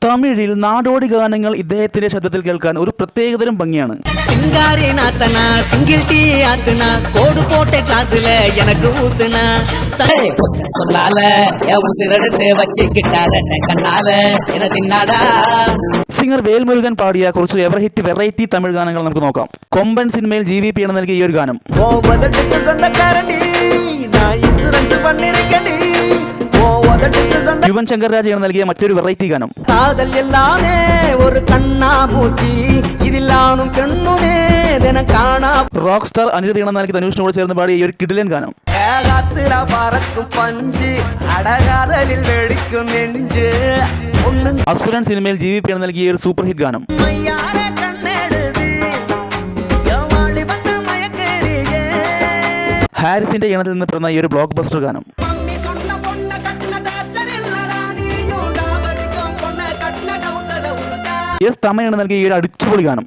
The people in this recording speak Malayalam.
തമിഴിൽ നാടോടി ഗാനങ്ങൾ ഇദ്ദേഹത്തിന്റെ ശബ്ദത്തിൽ കേൾക്കാൻ ഒരു പ്രത്യേകതരം ഭംഗിയാണ്. സിംഗർ വേൽമുരുകൻ പാടിയ കുറച്ച് എവർഹിറ്റ് വെറൈറ്റി തമിഴ് ഗാനങ്ങൾ നമുക്ക് നോക്കാം. കൊമ്പൻ സിനിമയിൽ GVP ആണ് നൽകിയ ഈ ഒരു ഗാനം. യുവൻ ശങ്കർ രാജയാണ് നൽകിയ മറ്റൊരു വെറൈറ്റി ഗാനം. റോക്ക് സ്റ്റാർ അനിരുദ്ധ നൽകി ധനുഷിനോട് ചേർന്ന് പാടിയ ഈ ഒരു കിടിലൻ ഗാനം. അസുരൻ സിനിമയിൽ GVP ആണ് നൽകിയ ഒരു സൂപ്പർ ഹിറ്റ് ഗാനം. ഹാരിസിന്റെ ഈണത്തിൽ നിന്ന് പിറന്ന ഈ ഒരു ബ്ലോക്ക് ബസ്റ്റർ ഗാനം. തമിഴാണ് നൽകിയ ഈ ഒരു അടിച്ചുപൊളി ഗാനം.